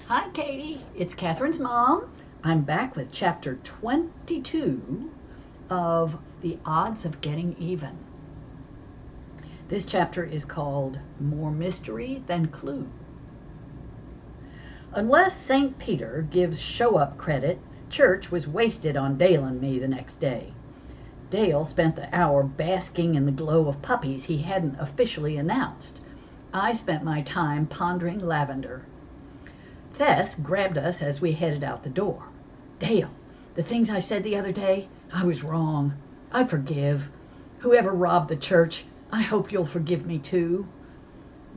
Hi, Katie. It's Catherine's mom. I'm back with chapter 22 of The Odds of Getting Even. This chapter is called More Mystery Than Clue. Unless St. Peter gives show-up credit, church was wasted on Dale and me the next day. Dale spent the hour basking in the glow of puppies he hadn't officially announced. I spent my time pondering Lavender. Tess grabbed us as we headed out the door. Dale, the things I said the other day, I was wrong. I forgive. Whoever robbed the church, I hope you'll forgive me too.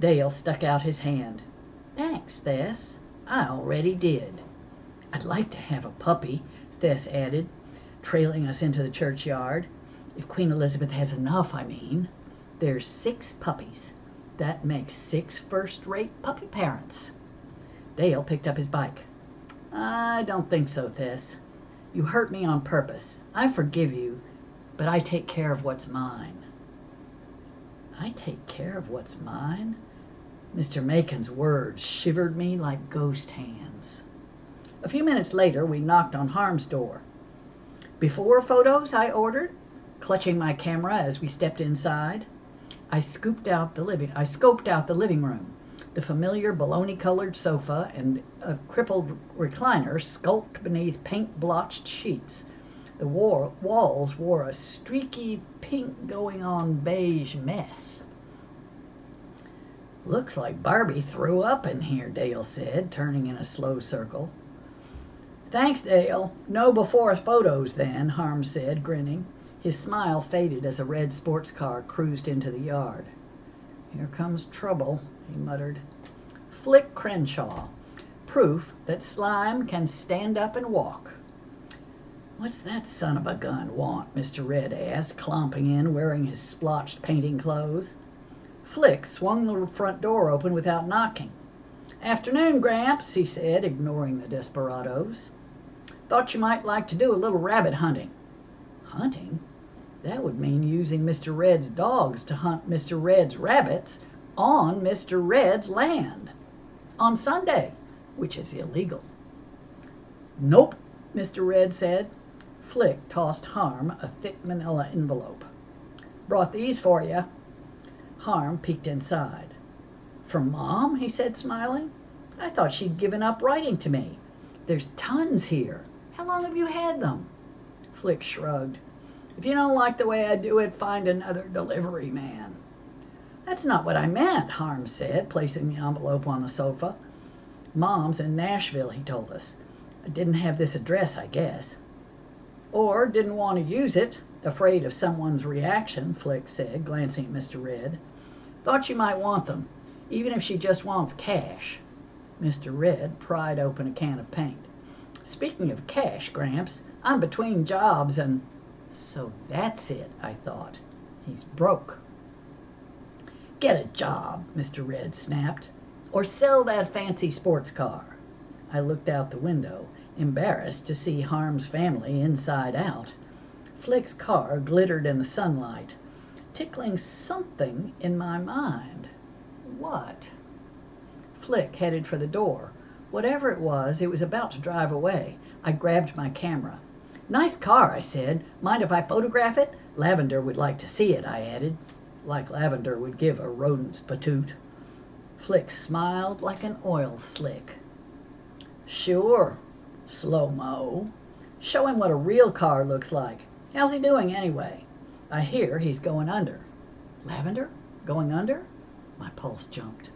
Dale stuck out his hand. Thanks, Tess. I already did. I'd like to have a puppy, Tess added, trailing us into the churchyard. If Queen Elizabeth has enough, I mean. There's 6 puppies. That makes 6 first-rate puppy parents. Dale picked up his bike. I don't think so, Tess. You hurt me on purpose. I forgive you, but I take care of what's mine. I take care of what's mine? Mr. Macon's words shivered me like ghost hands. A few minutes later, we knocked on Harm's door. Before photos, I ordered, clutching my camera as we stepped inside. I scoped out the living room. The familiar bologna-colored sofa and a crippled recliner skulked beneath paint-blotched sheets. The walls wore a streaky pink going-on beige mess. Looks like Barbie threw up in here, Dale said, turning in a slow circle. Thanks, Dale. No before photos then, Harm said, grinning. His smile faded as a red sports car cruised into the yard. Here comes trouble, he muttered. Flick Crenshaw. Proof that slime can stand up and walk. What's that son of a gun want? Mr. Red asked, clomping in, wearing his splotched painting clothes. Flick swung the front door open without knocking. Afternoon, Gramps, he said, ignoring the desperados. Thought you might like to do a little rabbit hunting. Hunting? That would mean using Mr. Red's dogs to hunt Mr. Red's rabbits on Mr. Red's land. On Sunday, which is illegal. Nope, Mr. Red said. Flick tossed Harm a thick manila envelope. Brought these for you. Harm peeked inside. From Mom? He said, smiling. I thought she'd given up writing to me. There's tons here. How long have you had them? Flick shrugged. If you don't like the way I do it, find another delivery man. That's not what I meant, Harm said, placing the envelope on the sofa. Mom's in Nashville, he told us. I didn't have this address, I guess. Or didn't want to use it, afraid of someone's reaction, Flick said, glancing at Mr. Red. Thought you might want them, even if she just wants cash. Mr. Red pried open a can of paint. Speaking of cash, Gramps, I'm between jobs and... So that's it, I thought. He's broke. Get a job, Mr. Red snapped. Or sell that fancy sports car. I looked out the window, embarrassed to see Harm's family inside out. Flick's car glittered in the sunlight, tickling something in my mind. What? Flick headed for the door. Whatever it was about to drive away. I grabbed my camera. Nice car, I said. Mind if I photograph it? Lavender would like to see it, I added. Like Lavender would give a rodent's patoot. Flick smiled like an oil slick. Sure, slow-mo. Show him what a real car looks like. How's he doing anyway? I hear he's going under. Lavender? Going under? My pulse jumped.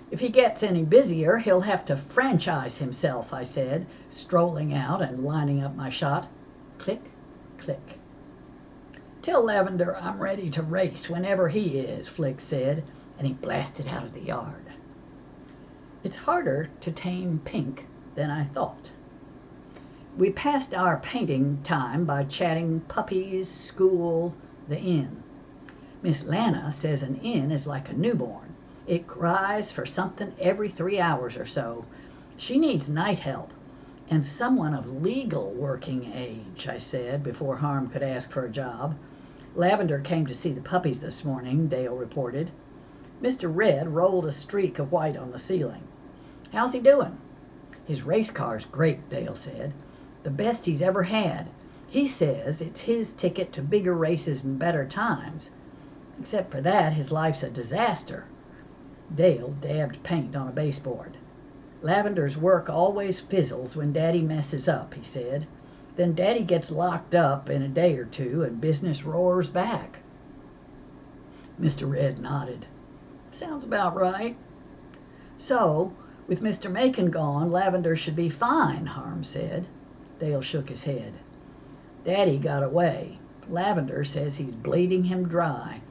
If he gets any busier, he'll have to franchise himself, I said, strolling out and lining up my shot. Click, click. Tell Lavender I'm ready to race whenever he is, Flick said, and he blasted out of the yard. It's harder to tame Pink than I thought. We passed our painting time by chatting puppies, school, the inn. Miss Lana says an inn is like a newborn. It cries for something every 3 hours or so. She needs night help, and someone of legal working age, I said, before Harm could ask for a job. Lavender came to see the puppies this morning, Dale reported. Mr. Red rolled a streak of white on the ceiling. How's he doing? His race car's great, Dale said. The best he's ever had. He says it's his ticket to bigger races and better times. Except for that, his life's a disaster. Dale dabbed paint on a baseboard. Lavender's work always fizzles when Daddy messes up, he said. Then Daddy gets locked up in a day or two and business roars back. Mr. Red nodded. Sounds about right. So, with Mr. Macon gone, Lavender should be fine, Harm said. Dale shook his head. Daddy got away. Lavender says he's bleeding him dry.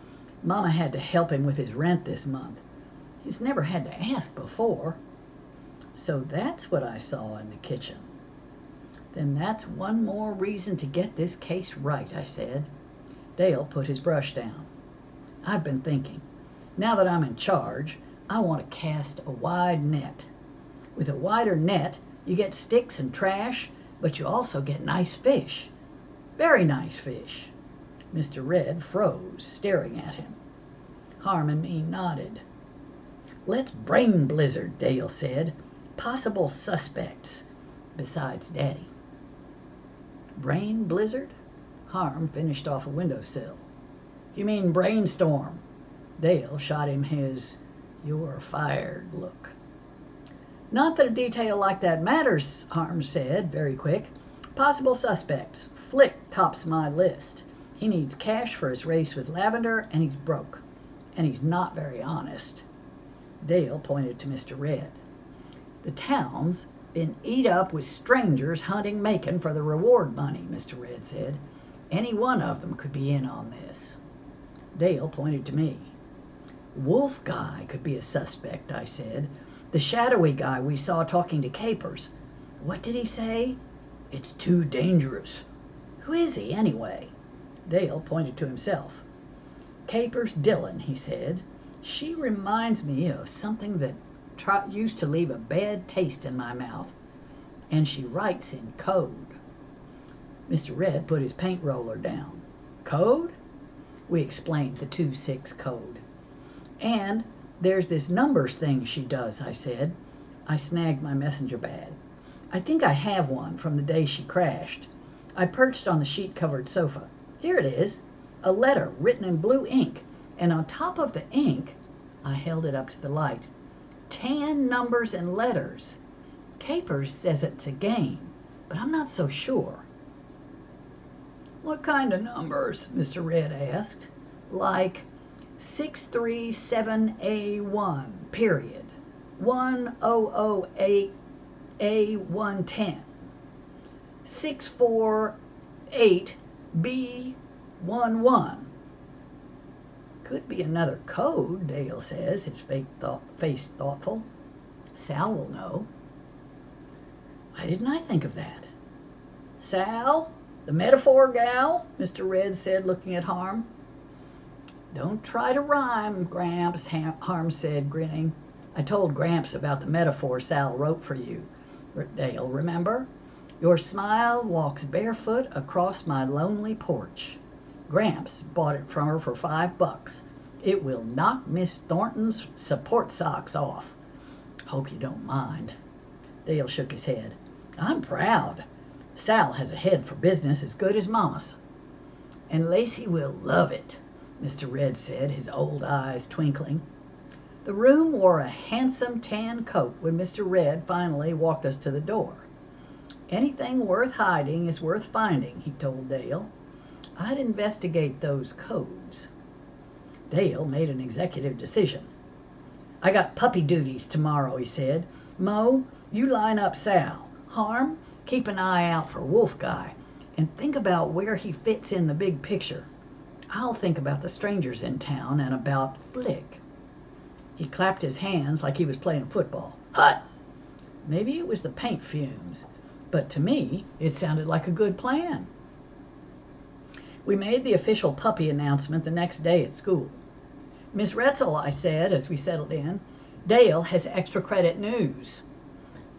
Mama had to help him with his rent this month. He's never had to ask before. So that's what I saw in the kitchen. Then that's one more reason to get this case right, I said. Dale put his brush down. I've been thinking. Now that I'm in charge, I want to cast a wide net. With a wider net, you get sticks and trash, but you also get nice fish. Very nice fish. Mr. Red froze, staring at him. Harm and me nodded. Let's brain blizzard, Dale said. Possible suspects, besides Daddy. Brain blizzard? Harm finished off a windowsill. You mean brainstorm? Dale shot him his "you're fired" look. Not that a detail like that matters, Harm said, very quick. Possible suspects. Flick tops my list. He needs cash for his race with Lavender, and he's broke. And he's not very honest. Dale pointed to Mr. Red. The town's been eat up with strangers hunting Macon for the reward money, Mr. Red said. Any one of them could be in on this. Dale pointed to me. Wolf guy could be a suspect, I said. The shadowy guy we saw talking to Capers. What did he say? It's too dangerous. Who is he, anyway? Dale pointed to himself. Capers Dillon, he said. She reminds me of something that used to leave a bad taste in my mouth. And she writes in code. Mr. Red put his paint roller down. Code? We explained the 2-6 code. And there's this numbers thing she does, I said. I snagged my messenger bag. I think I have one from the day she crashed. I perched on the sheet-covered sofa. Here it is, a letter written in blue ink, and on top of the ink, I held it up to the light, 10 numbers and letters. Capers says it's a game, but I'm not so sure. What kind of numbers? Mr. Red asked. Like 637A1, period. 1008A110. 648B11. Could be another code, Dale says, his face thoughtful. Sal will know. Why didn't I think of that? Sal, the metaphor gal, Mr. Red said, looking at Harm. Don't try to rhyme, Gramps, Harm said, grinning. I told Gramps about the metaphor Sal wrote for you, Dale, remember? Your smile walks barefoot across my lonely porch. Gramps bought it from her for $5. It will knock Miss Thornton's support socks off. Hope you don't mind. Dale shook his head. I'm proud. Sal has a head for business as good as Mama's. And Lacey will love it, Mr. Red said, his old eyes twinkling. The room wore a handsome tan coat when Mr. Red finally walked us to the door. Anything worth hiding is worth finding, he told Dale. I'd investigate those codes. Dale made an executive decision. I got puppy duties tomorrow, he said. Mo, you line up Sal. Harm, keep an eye out for Wolf Guy, and think about where he fits in the big picture. I'll think about the strangers in town and about Flick. He clapped his hands like he was playing football. Hut! Maybe it was the paint fumes, but to me, it sounded like a good plan. We made the official puppy announcement the next day at school. Miss Retzel, I said as we settled in, Dale has extra credit news.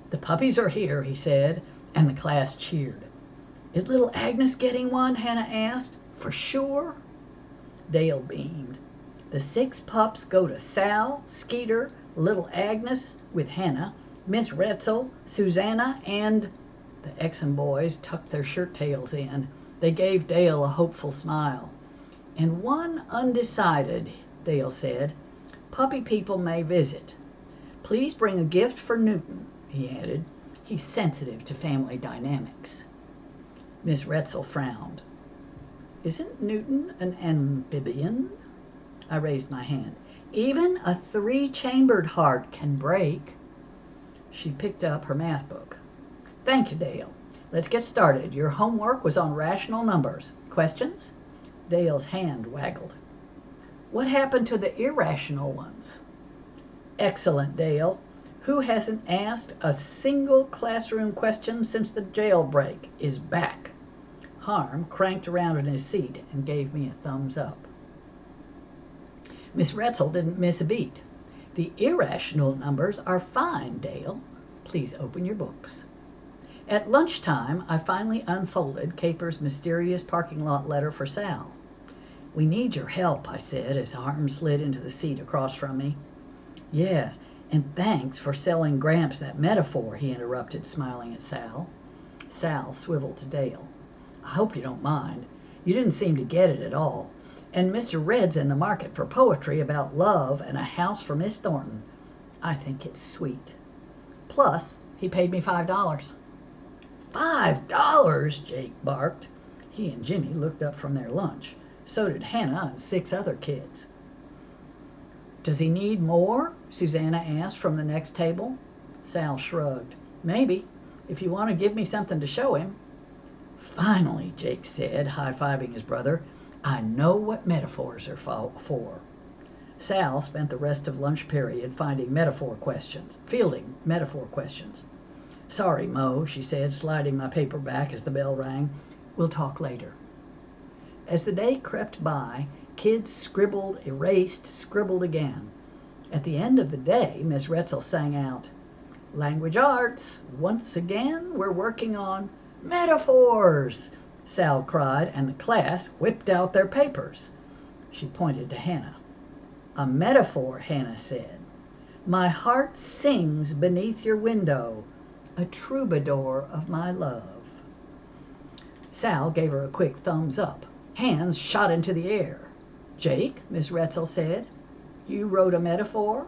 The puppies are here, he said, and the class cheered. Is little Agnes getting one? Hannah asked. For sure? Dale beamed. The 6 pups go to Sal, Skeeter, little Agnes with Hannah, Miss Retzel, Susanna, and the Exum boys tucked their shirt tails in. They gave Dale a hopeful smile. And one undecided, Dale said. Puppy people may visit. Please bring a gift for Newton, he added. He's sensitive to family dynamics. Miss Retzel frowned. Isn't Newton an amphibian? I raised my hand. Even a 3-chambered heart can break. She picked up her math book. Thank you, Dale. Let's get started. Your homework was on rational numbers. Questions? Dale's hand waggled. What happened to the irrational ones? Excellent, Dale. Who hasn't asked a single classroom question since the jailbreak is back? Harm cranked around in his seat and gave me a thumbs up. Miss Retzel didn't miss a beat. The irrational numbers are fine, Dale. Please open your books. At lunchtime, I finally unfolded Caper's mysterious parking lot letter for Sal. We need your help, I said as Harm slid into the seat across from me. Yeah, and thanks for selling Gramps that metaphor, he interrupted, smiling at Sal. Sal swiveled to Dale. I hope you don't mind. You didn't seem to get it at all. And Mr. Red's in the market for poetry about love and a house for Miss Thornton. I think it's sweet. Plus, he paid me $5. $5? Jake barked. He and Jimmy looked up from their lunch. So did Hannah and 6 other kids. Does he need more? Susanna asked from the next table. Sal shrugged. Maybe, if you want to give me something to show him. Finally, Jake said, high-fiving his brother. I know what metaphors are for. Sal spent the rest of lunch period fielding metaphor questions. Sorry, Mo, she said, sliding my paper back as the bell rang. We'll talk later. As the day crept by, kids scribbled, erased, scribbled again. At the end of the day, Miss Retzel sang out, Language arts, once again we're working on metaphors, Sal cried, and the class whipped out their papers. She pointed to Hannah. A metaphor, Hannah said. My heart sings beneath your window, a troubadour of my love. Sal gave her a quick thumbs up. Hands shot into the air. Jake, Miss Retzel said, you wrote a metaphor?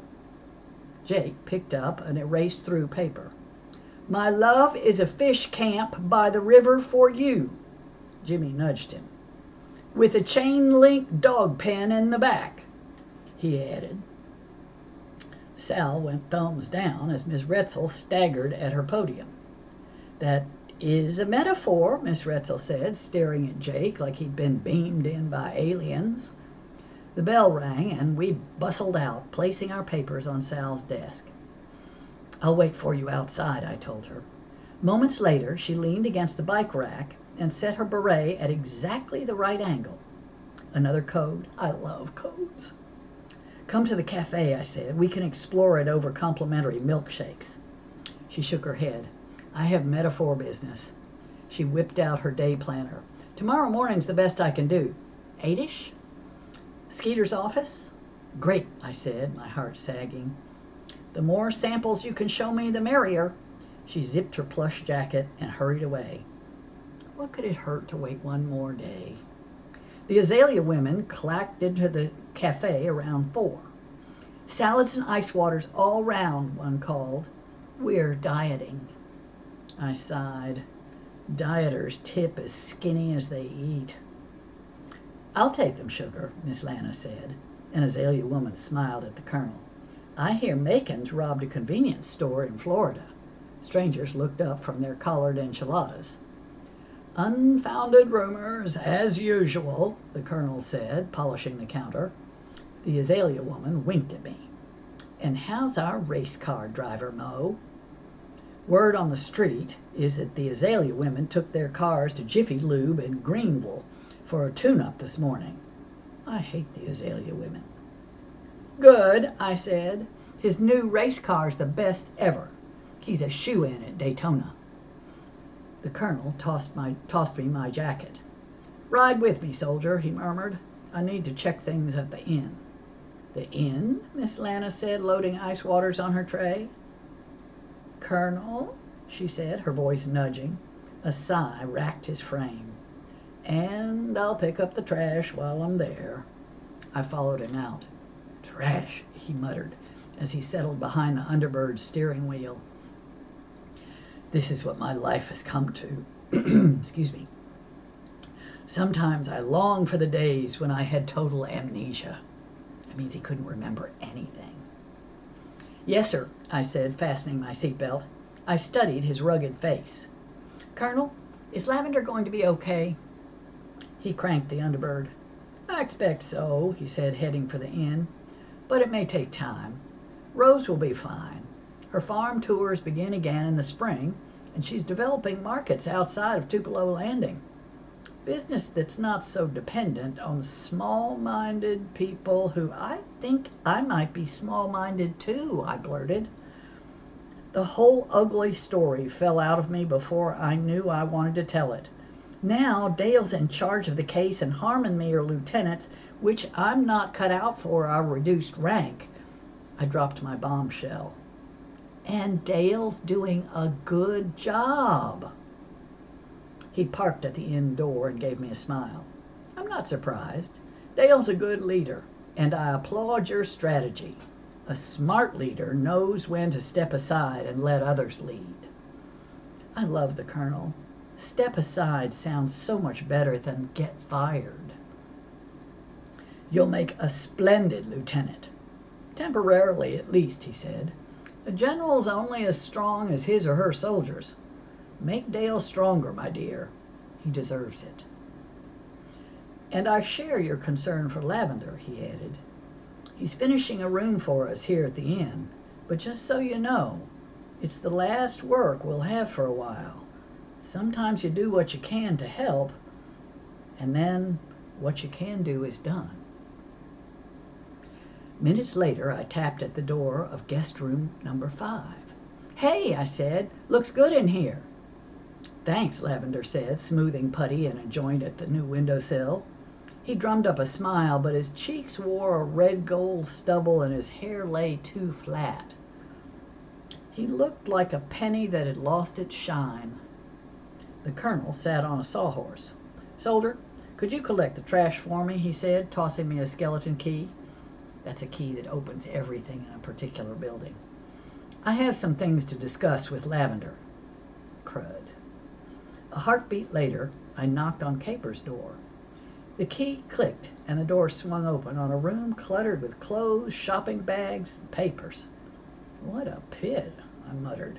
Jake picked up an erased through paper. My love is a fish camp by the river for you. Jimmy nudged him. With a chain-link dog pen in the back, he added. Sal went thumbs down as Miss Retzel staggered at her podium. That is a metaphor, Miss Retzel said, staring at Jake like he'd been beamed in by aliens. The bell rang and we bustled out, placing our papers on Sal's desk. I'll wait for you outside, I told her. Moments later, she leaned against the bike rack and set her beret at exactly the right angle. Another code. I love codes. Come to the cafe, I said. We can explore it over complimentary milkshakes. She shook her head. I have metaphor business. She whipped out her day planner. Tomorrow morning's the best I can do. 8-ish? Skeeter's office? Great, I said, my heart sagging. The more samples you can show me, the merrier. She zipped her plush jacket and hurried away. What could it hurt to wait one more day? The Azalea women clacked into the cafe around 4. Salads and ice waters all round, one called. We're dieting. I sighed. Dieters tip as skinny as they eat. I'll take them, sugar, Miss Lana said. An Azalea woman smiled at the colonel. I hear Macon's robbed a convenience store in Florida. Strangers looked up from their collared enchiladas. Unfounded rumors, as usual, the colonel said, polishing the counter. The Azalea woman winked at me. And how's our race car driver, Mo? Word on the street is that the Azalea women took their cars to Jiffy Lube in Greenville for a tune-up this morning. I hate the Azalea women. Good, I said. His new race car's the best ever. He's a shoe-in at Daytona. The colonel tossed me my jacket. Ride with me, soldier, he murmured. I need to check things at the inn. The inn? Miss Lana said, loading ice waters on her tray. Colonel, she said, her voice nudging. A sigh racked his frame. And I'll pick up the trash while I'm there. I followed him out. Trash, he muttered as he settled behind the Underbird's steering wheel. This is what my life has come to. Excuse me. Sometimes I long for the days when I had total amnesia. That means he couldn't remember anything. Yes, sir, I said, fastening my seatbelt. I studied his rugged face. Colonel, is Lavender going to be okay? He cranked the Underbird. I expect so, he said, heading for the inn. But it may take time. Rose will be fine. Her farm tours begin again in the spring, and she's developing markets outside of Tupelo Landing. Business that's not so dependent on small-minded people who I think I might be small-minded too, I blurted. The whole ugly story fell out of me before I knew I wanted to tell it. Now Dale's in charge of the case and Harm and me are lieutenants, which I'm not cut out for our reduced rank. I dropped my bombshell. And Dale's doing a good job. He parked at the inn door and gave me a smile. I'm not surprised. Dale's a good leader, and I applaud your strategy. A smart leader knows when to step aside and let others lead. I love the Colonel. Step aside sounds so much better than get fired. You'll make a splendid lieutenant. Temporarily, at least, he said. A general's only as strong as his or her soldiers. Make Dale stronger, my dear. He deserves it. And I share your concern for Lavender, he added. He's finishing a room for us here at the inn, but just so you know, it's the last work we'll have for a while. Sometimes you do what you can to help, and then what you can do is done. Minutes later, I tapped at the door of guest room number 5. Hey, I said, looks good in here. Thanks, Lavender said, smoothing putty in a joint at the new windowsill. He drummed up a smile, but his cheeks wore a red gold stubble and his hair lay too flat. He looked like a penny that had lost its shine. The Colonel sat on a sawhorse. Soldier, could you collect the trash for me, he said, tossing me a skeleton key. That's a key that opens everything in a particular building. I have some things to discuss with Lavender. Crud. A heartbeat later, I knocked on Caper's door. The key clicked, and the door swung open on a room cluttered with clothes, shopping bags, and papers. What a pit, I muttered.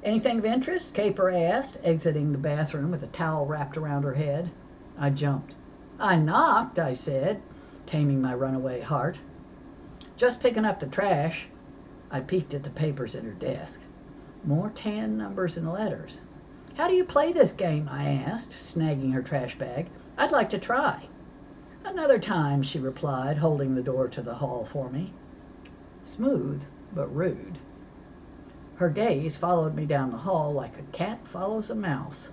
Anything of interest? Caper asked, exiting the bathroom with a towel wrapped around her head. I jumped. I knocked, I said, taming my runaway heart. Just picking up the trash. I peeked at the papers at her desk. More tan numbers and letters. How do you play this game? I asked, snagging her trash bag. I'd like to try. Another time, she replied, holding the door to the hall for me. Smooth, but rude. Her gaze followed me down the hall like a cat follows a mouse.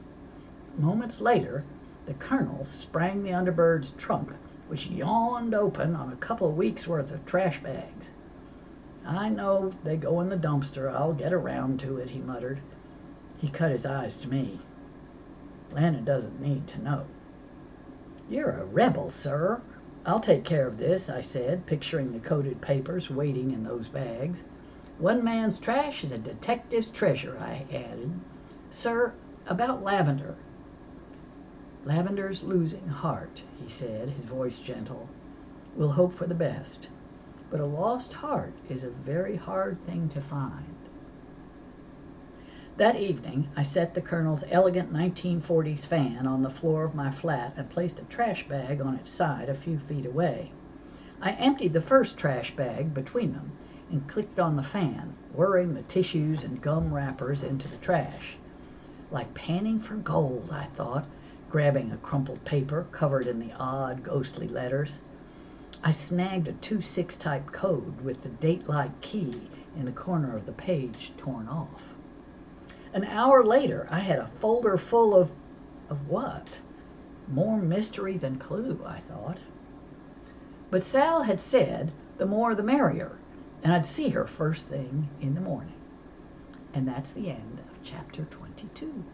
Moments later, the Colonel sprang the Underbird's trunk, which yawned open on a couple of weeks' worth of trash bags. I know they go in the dumpster. I'll get around to it, he muttered. He cut his eyes to me. Lana doesn't need to know. You're a rebel, sir. I'll take care of this, I said, picturing the coated papers waiting in those bags. One man's trash is a detective's treasure, I added. Sir, about Lavender. Lavender's losing heart, he said, his voice gentle. We'll hope for the best. But a lost heart is a very hard thing to find. That evening, I set the Colonel's elegant 1940s fan on the floor of my flat and placed a trash bag on its side a few feet away. I emptied the first trash bag between them and clicked on the fan, whirring the tissues and gum wrappers into the trash. Like panning for gold, I thought, grabbing a crumpled paper covered in the odd, ghostly letters. I snagged a 2-6 type code with the date-like key in the corner of the page torn off. An hour later, I had a folder full of what? More mystery than clue, I thought. But Sal had said the more the merrier, and I'd see her first thing in the morning. And that's the end of chapter 22.